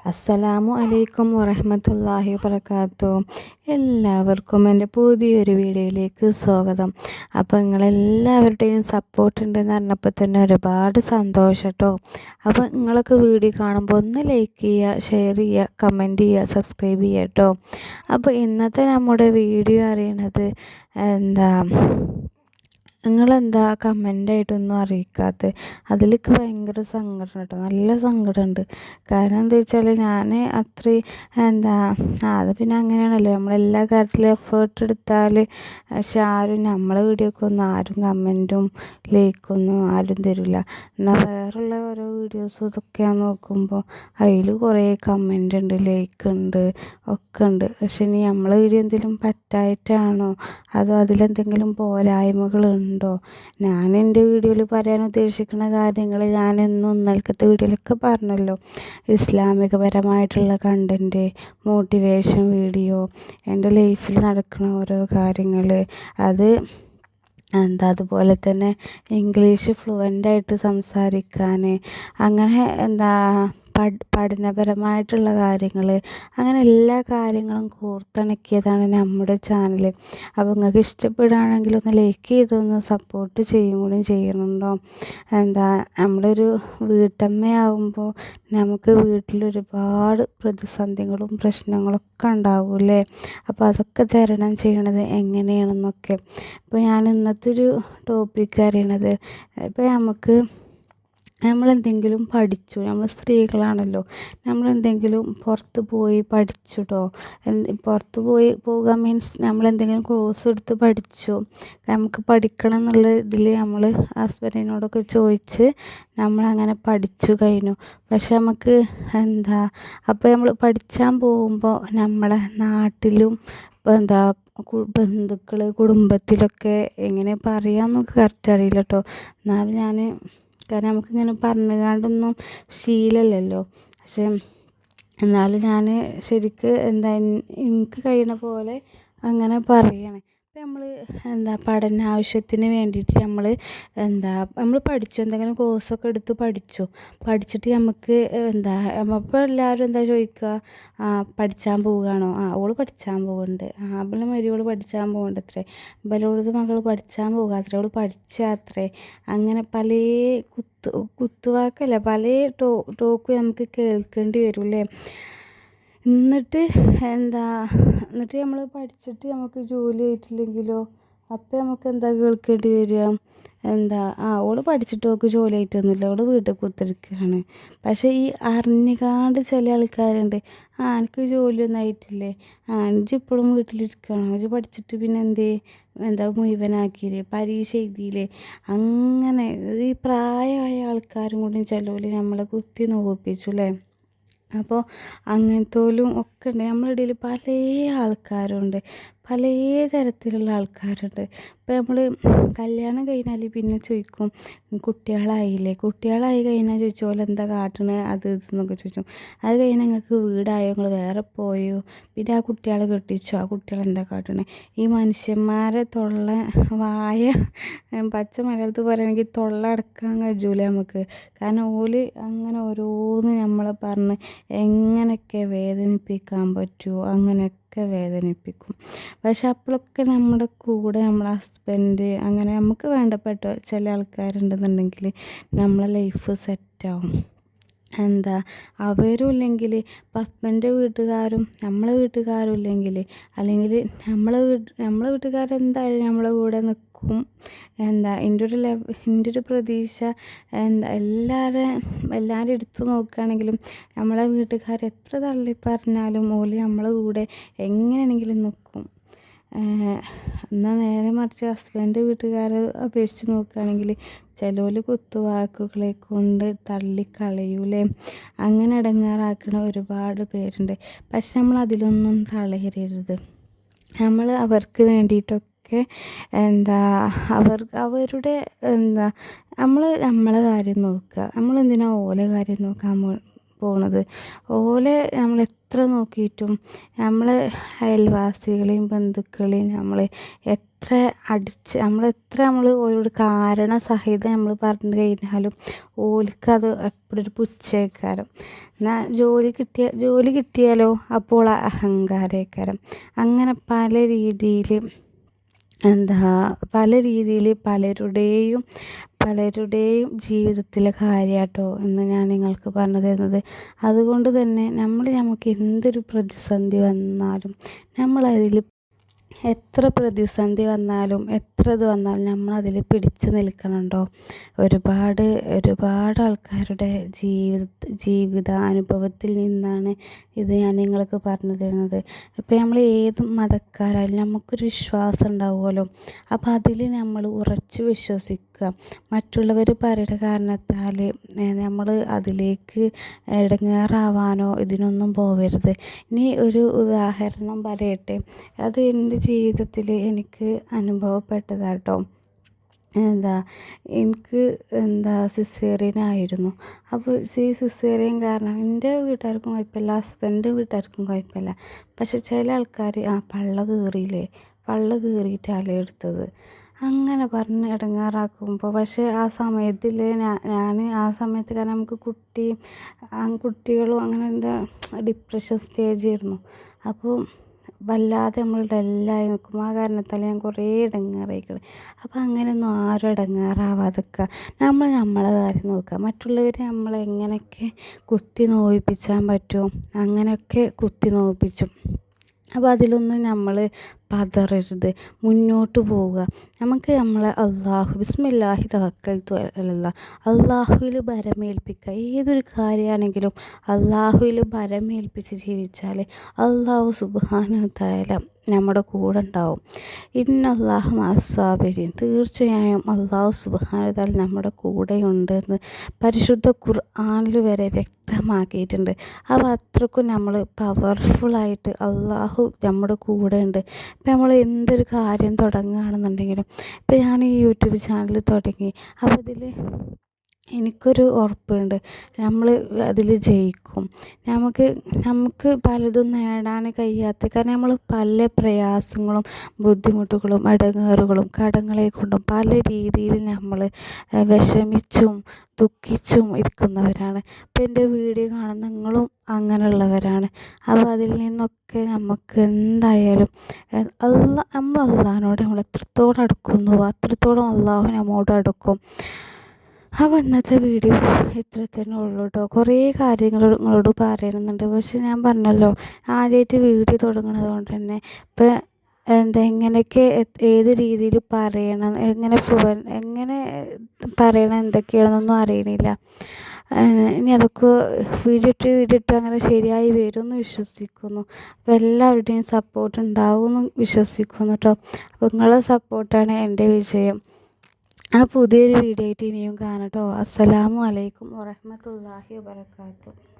അസ്സലാമു അലൈക്കും വറഹ്മത്തുള്ളാഹി വബറകാതുഹു. എല്ലാവർക്കും എൻ്റെ പുതിയൊരു വീഡിയോയിലേക്ക് സ്വാഗതം. അപ്പോൾ നിങ്ങളെല്ലാവരുടെയും സപ്പോർട്ട് ഉണ്ടെന്ന് പറഞ്ഞപ്പോൾ തന്നെ ഒരുപാട് സന്തോഷം കേട്ടോ. അപ്പോൾ നിങ്ങളൊക്കെ വീഡിയോ കാണുമ്പോൾ ഒന്ന് ലൈക്ക് ചെയ്യുക, ഷെയർ ചെയ്യുക, കമൻറ്റ് ചെയ്യുക, സബ്സ്ക്രൈബ് ചെയ്യുക കേട്ടോ. അപ്പോൾ ഇന്നത്തെ നമ്മുടെ വീഡിയോ അറിയണത് നിങ്ങളെന്താ കമൻ്റായിട്ടൊന്നും അറിയിക്കാത്തത്? അതിലേക്ക് ഭയങ്കര സങ്കടം കേട്ടോ, നല്ല സങ്കടമുണ്ട്. കാരണം എന്താ വെച്ചാൽ ഞാൻ അത്രയും അത് പിന്നെ അങ്ങനെയാണല്ലോ, നമ്മളെല്ലാ കാര്യത്തിലും എഫേർട്ട് എടുത്താൽ. പക്ഷെ ആരും നമ്മളെ വീഡിയോക്കൊന്നും ആരും കമൻറ്റും ലൈക്കൊന്നും ആരും തരില്ല. എന്നാൽ വേറെയുള്ള ഓരോ വീഡിയോസും ഇതൊക്കെയാണ് നോക്കുമ്പോൾ അതിൽ കുറേ കമൻ്റ് ഉണ്ട്, ലൈക്ക് ഉണ്ട്, ഒക്കെ ഉണ്ട്. പക്ഷെ ഇനി നമ്മളെ വീഡിയോ എന്തെങ്കിലും പറ്റായിട്ടാണോ അതോ അതിലെന്തെങ്കിലും പോരായ്മകളുണ്ടോ? ഞാൻ എൻ്റെ വീഡിയോയിൽ പറയാൻ ഉദ്ദേശിക്കുന്ന കാര്യങ്ങൾ ഞാൻ ഇന്നലത്തെ വീഡിയോയിലൊക്കെ പറഞ്ഞല്ലോ. ഇസ്ലാമികപരമായിട്ടുള്ള കണ്ടൻറ്റ്, മോട്ടിവേഷൻ വീഡിയോ, എൻ്റെ ലൈഫിൽ നടക്കുന്ന ഓരോ കാര്യങ്ങൾ, അതുപോലെ തന്നെ ഇംഗ്ലീഷ് ഫ്ലുവൻ്റായിട്ട് സംസാരിക്കാൻ, അങ്ങനെ പഠനപരമായിട്ടുള്ള കാര്യങ്ങൾ, അങ്ങനെ എല്ലാ കാര്യങ്ങളും കോർത്തിണക്കിയതാണ് നമ്മുടെ ചാനൽ. അപ്പോൾ നിങ്ങൾക്ക് ഇഷ്ടപ്പെടുകയാണെങ്കിൽ ഒന്ന് ലൈക്ക് ചെയ്തൊന്ന് സപ്പോർട്ട് കൂടി ചെയ്യണുണ്ടോ? നമ്മളൊരു വീട്ടമ്മയാവുമ്പോൾ നമുക്ക് വീട്ടിലൊരുപാട് പ്രതിസന്ധികളും പ്രശ്നങ്ങളൊക്കെ ഉണ്ടാവില്ലേ. അപ്പോൾ അതൊക്കെ തരണം ചെയ്യണത് എങ്ങനെയാണെന്നൊക്കെ. ഇപ്പോൾ ഞാൻ ഇന്നത്തെ ഒരു ടോപ്പിക്ക് അറിയണത്, ഇപ്പോൾ നമ്മളെന്തെങ്കിലും പഠിച്ചു, നമ്മൾ സ്ത്രീകളാണല്ലോ, നമ്മളെന്തെങ്കിലും പുറത്ത് പോയി പഠിച്ചുട്ടോ. പുറത്ത് പോവുക മീൻസ് നമ്മളെന്തെങ്കിലും കോഴ്സ് എടുത്ത് പഠിച്ചു, നമുക്ക് പഠിക്കണം എന്നുള്ള ഇതിൽ നമ്മൾ ഹസ്ബൻഡിനോടൊക്കെ ചോദിച്ച് നമ്മളങ്ങനെ പഠിച്ചു കഴിഞ്ഞു. പക്ഷെ നമുക്ക് അപ്പോൾ നമ്മൾ പഠിച്ചാൻ പോകുമ്പോൾ നമ്മളെ നാട്ടിലും ബന്ധുക്കൾ, കുടുംബത്തിലൊക്കെ എങ്ങനെ പറയാമെന്നൊക്കെ കറക്റ്റ് അറിയില്ല കേട്ടോ. എന്നാലും കാരണം നമുക്കിങ്ങനെ പറഞ്ഞുകൊണ്ടൊന്നും ശീലമല്ലല്ലോ. പക്ഷെ എന്നാലും ഞാൻ ശരിക്ക് എനിക്ക് കഴിയുന്ന പോലെ അങ്ങനെ പറയാണ്. ഇപ്പം നമ്മൾ പഠന ആവശ്യത്തിന് വേണ്ടിയിട്ട് നമ്മൾ പഠിച്ചു, എന്തെങ്കിലും കോഴ്സൊക്കെ എടുത്ത് പഠിച്ചിട്ട് നമുക്ക് അപ്പോൾ എല്ലാവരും ചോദിക്കുക, പഠിച്ചാൻ പോവുകയാണോ? ഓള് പഠിച്ചാൻ പോകുന്നുണ്ട്, അവളെ മരുമോൾ പഠിച്ചാൻ പോകുന്നുണ്ട് അത്രേ, ഇവളോട് മകൾ പഠിച്ചാൻ പോകുക അത്രേ, അവൾ പഠിച്ചാത്രേ. അങ്ങനെ പല കുത്തുവാക്കല്ല, പല ടോക്ക് നമുക്ക് കേൾക്കേണ്ടി വരും അല്ലേ. എന്നിട്ട് നമ്മൾ പഠിച്ചിട്ട് നമുക്ക് ജോലി ആയിട്ടില്ലെങ്കിലോ, അപ്പം നമുക്ക് കേൾക്കേണ്ടി വരിക? ഓള് പഠിച്ചിട്ട് ഓൾക്ക് ജോലി ആയിട്ടൊന്നുമില്ല, അവൾ വീട്ടിൽ കുത്തിരിക്കുകയാണ്. പക്ഷേ ഈ അറിഞ്ഞുകാണ്ട് ചില ആൾക്കാരുണ്ട്, എനിക്ക് ജോലിയൊന്നും ആയിട്ടില്ലേ, എനിക്ക് ഇപ്പോഴും വീട്ടിലിരിക്കുകയാണോ, എനിക്ക് പഠിച്ചിട്ട് പിന്നെ മുഴുവനാക്കിയില്ലേ, പരീക്ഷ എഴുതിയില്ലേ. അങ്ങനെ ഈ പ്രായമായ ആൾക്കാരും കൂടി ചിലവർ നമ്മളെ കുത്തി നോക്കിപ്പിച്ചു അല്ലേ. അപ്പോൾ അങ്ങനത്തോലും ഒക്കെ ഉണ്ട് നമ്മുടെ ഇടയിൽ. പല ആൾക്കാരുണ്ട്, പല തരത്തിലുള്ള ആൾക്കാരുണ്ട്. ഇപ്പോൾ നമ്മൾ കല്യാണം കഴിഞ്ഞാൽ പിന്നെ ചോദിക്കും, കുട്ടികളായി കഴിഞ്ഞാൽ ചോദിച്ചു പോലെ എന്താ കാട്ടണത് അത് ഇതെന്നൊക്കെ ചോദിച്ചു. അത് കഴിഞ്ഞാൽ നിങ്ങൾക്ക് വീടായോ, നിങ്ങൾ വേറെ പോയോ, പിന്നെ ആ കുട്ടികളെ കെട്ടിച്ചോ, ആ കുട്ടികളെന്താ കാട്ടണത്? ഈ മനുഷ്യന്മാരെ പച്ച മലയാളത്തിൽ പറയുകയാണെങ്കിൽ തൊള്ളടക്കാൻ കഴിയൂല നമുക്ക്. കാരണം ഓല് അങ്ങനെ ഓരോന്ന് നമ്മളെ പറഞ്ഞ് എങ്ങനെയൊക്കെ വേദനിപ്പിക്കാൻ പറ്റുമോ അങ്ങനെയൊക്കെ വേദനിപ്പിക്കും. പക്ഷെ അപ്പോഴൊക്കെ നമ്മുടെ കൂടെ നമ്മളെ ഹസ്ബൻഡ്, അങ്ങനെ നമുക്ക് വേണ്ടപ്പെട്ട ചില ആൾക്കാരുണ്ടെന്നുണ്ടെങ്കിൽ നമ്മളെ ലൈഫ് സെറ്റാവും. അവരും ഇല്ലെങ്കിൽ, ഹസ്ബൻഡിൻ്റെ വീട്ടുകാരും നമ്മളെ വീട്ടുകാരും ഇല്ലെങ്കിൽ, അല്ലെങ്കിൽ നമ്മളെ വീട്ടുകാരെന്തായാലും നമ്മളെ കൂടെ നിൽക്കും. എൻ്റെ ഒരു പ്രതീക്ഷ എല്ലാവരും എടുത്തു നോക്കുകയാണെങ്കിലും നമ്മളെ വീട്ടുകാർ എത്ര തള്ളി പറഞ്ഞാലും ഓല് നമ്മളെ കൂടെ എങ്ങനെയാണെങ്കിലും നിൽക്കും. എന്നാൽ നേരെ മറിച്ച് ഹസ്ബൻഡ് വീട്ടുകാരെ അപേക്ഷിച്ച് നോക്കുകയാണെങ്കിൽ ചിലർ കുത്തുവാക്കുകളെ കൊണ്ട് തള്ളിക്കളയൂലേ. അങ്ങനെ ഇടങ്ങാറാക്കുന്ന ഒരുപാട് പേരുണ്ട്. പക്ഷെ നമ്മൾ അതിലൊന്നും തളരരുത്. നമ്മൾ അവർക്ക് വേണ്ടിയിട്ടൊക്കെ അവരുടെ നമ്മൾ നമ്മളെ കാര്യം നോക്കുക. നമ്മളെന്തിനാ ഓലെ കാര്യം നോക്കാൻ പോണത്. ഓലെ നമ്മൾ എത്ര നോക്കിയിട്ടും നമ്മളെ അയൽവാസികളെയും ബന്ധുക്കളെയും നമ്മൾ എത്ര നമ്മൾ ഓരോട് കാരണം സഹിതം നമ്മൾ പറഞ്ഞു കഴിഞ്ഞാലും ഓൽക്കത് എപ്പോഴും ഒരു പുച്ഛേക്കാരം. എന്നാൽ ജോലി കിട്ടിയാലോ അപ്പോൾ അഹങ്കാരേക്കാരം. അങ്ങനെ പല രീതിയിൽ പലരുടെയും ജീവിതത്തിലെ കാര്യാട്ടോ എന്ന് ഞാൻ നിങ്ങൾക്ക് പറഞ്ഞു തരുന്നത്. അതുകൊണ്ട് തന്നെ നമുക്ക് എന്തൊരു പ്രതിസന്ധി വന്നാലും നമ്മളതിൽ എത്ര പ്രതിസന്ധി വന്നാലും എത്ര ഇത് വന്നാലും നമ്മളതിൽ പിടിച്ചു നിൽക്കണം ട്ടോ. ഒരുപാട് ആൾക്കാരുടെ ജീവിതാനുഭവത്തിൽ നിന്നാണ് ഇത് ഞാൻ നിങ്ങൾക്ക് പറഞ്ഞു തരുന്നത്. ഇപ്പം നമ്മൾ ഏത് മതക്കാരായാലും നമുക്കൊരു വിശ്വാസം ഉണ്ടാവുമല്ലോ. അപ്പം അതിൽ നമ്മൾ ഉറച്ചു വിശ്വസിക്കുക. മറ്റുള്ളവർ പറയുന്ന കാരണത്താൽ നമ്മൾ അതിലേക്ക് ഇടങ്ങേറാവാനോ ഇതിനൊന്നും പോവരുത്. ഇനി ഒരു ഉദാഹരണം പറയട്ടെ. അത് എൻ്റെ ജീവിതത്തിൽ എനിക്ക് അനുഭവപ്പെട്ടതാട്ടോ. എനിക്ക് സിസേറിയനായിരുന്നു. അപ്പോൾ സിസേറിയൻ കാരണം എൻ്റെ വീട്ടുകാർക്കും കുഴപ്പമില്ല, ഹസ്ബൻഡിൻ്റെ വീട്ടുകാർക്കും കുഴപ്പമില്ല. പക്ഷെ ചില ആൾക്കാർ പള്ള കീറിയിട്ടാണ് എടുത്തത് അങ്ങനെ പറഞ്ഞ് ഇടങ്ങാറാക്കുമ്പോൾ, പക്ഷേ ആ സമയത്തിൽ ഞാൻ ആ സമയത്ത് കാരണം നമുക്ക് കുട്ടികളും അങ്ങനെ ഡിപ്രഷൻ സ്റ്റേജായിരുന്നു. അപ്പോൾ വല്ലാതെ നമ്മൾ ഡല്ലായി നിൽക്കും. ആ കാരണത്താൽ ഞാൻ കുറേ ഇടങ്ങേറായിക്കണ്. അപ്പോൾ അങ്ങനെയൊന്നും ആരും ഇടങ്ങേറാവാതിരിക്കുക. നമ്മളെ കാര്യം നോക്കുക. മറ്റുള്ളവർ നമ്മളെ എങ്ങനെയൊക്കെ കുത്തി നോവിപ്പിച്ചാൻ പറ്റുമോ അങ്ങനെയൊക്കെ കുത്തി നോവിപ്പിച്ചും. അപ്പോൾ അതിലൊന്നും നമ്മൾ പതറരുത്, മുന്നോട്ട് പോവുക. നമുക്ക് നമ്മളെ ബിസ്മില്ലാഹി തവക്കൽതു അലല്ലാഹ്, അള്ളാഹുവിൽ ഭരമേൽപ്പിക്കുക. ഏതൊരു കാര്യമാണെങ്കിലും അള്ളാഹുവിൽ ഭരമേൽപ്പിച്ച് ജീവിച്ചാൽ അള്ളാഹു സുബ്ഹാനഹു തആല നമ്മുടെ കൂടെ ഉണ്ടാവും. ഇന്നല്ലാഹ മഅസ്സാബിരീൻ, തീർച്ചയായും അള്ളാഹു സുബ്ഹാനഹു തആല നമ്മുടെ കൂടെയുണ്ടെന്ന് പരിശുദ്ധ ഖുർആനിൽ വരെ വ്യക്തമാക്കിയിട്ടുണ്ട്. അപ്പോൾ അത്രക്കും നമ്മൾ പവർഫുള്ളായിട്ട് അള്ളാഹു നമ്മുടെ കൂടെ ഉണ്ട്. ഇപ്പം നമ്മൾ എന്തൊരു കാര്യം തുടങ്ങുകയാണെന്നുണ്ടെങ്കിലും, ഇപ്പം ഞാൻ ഈ യൂട്യൂബ് ചാനൽ തുടങ്ങി. അപ്പോൾ എനിക്കൊരു ഉറപ്പുണ്ട്, നമ്മൾ അതിൽ ജയിക്കും. നമുക്ക് പലതും നേടാൻ കഴിയാത്ത കാരണം നമ്മൾ പല പ്രയാസങ്ങളും ബുദ്ധിമുട്ടുകളും ഇടങ്ങേറുകളും കടങ്ങളെ കൊണ്ടും പല രീതിയിൽ നമ്മൾ വിഷമിച്ചും ദുഃഖിച്ചും ഇരിക്കുന്നവരാണ്. ഇപ്പം എൻ്റെ വീഡിയോ കാണുന്ന നിങ്ങളും അങ്ങനെയുള്ളവരാണ്. അപ്പോൾ അതിൽ നിന്നൊക്കെ നമുക്ക് എന്തായാലും നമ്മൾ അള്ളാഹിനോട് നമ്മൾ എത്രത്തോളം അടുക്കുന്നു അത്രത്തോളം അള്ളാഹു നമ്മോട് അടുക്കും. അപ്പോൾ ഇന്നത്തെ വീഡിയോ ഇത്ര തന്നെ ഉള്ളൂ കേട്ടോ. കുറേ കാര്യങ്ങൾ നിങ്ങളോട് പറയണമെന്നുണ്ട്. പക്ഷെ ഞാൻ പറഞ്ഞല്ലോ, ആദ്യമായിട്ട് വീഡിയോ തുടങ്ങുന്നത് കൊണ്ട് തന്നെ ഇപ്പം എങ്ങനെയൊക്കെ ഏത് രീതിയിൽ പറയണം, എങ്ങനെ പറയണം എന്തൊക്കെയാണെന്നൊന്നും അറിയണില്ല. ഇനി അതൊക്കെ വീഡിയോ ഇട്ട് അങ്ങനെ ശരിയായി വരുമെന്ന് വിശ്വസിക്കുന്നു. അപ്പോൾ എല്ലാവരുടെയും സപ്പോർട്ട് ഉണ്ടാവുമെന്ന് വിശ്വസിക്കുന്നു കേട്ടോ. അപ്പോൾ നിങ്ങളുടെ സപ്പോർട്ടാണ് എൻ്റെ വിജയം. ആ പുതിയൊരു വീഡിയോ ആയിട്ട് ഇനിയും കാണാം കേട്ടോ. അസ്സലാമു അലൈക്കും വറഹ്മത്തുള്ളാഹി വബറകാതുഹു.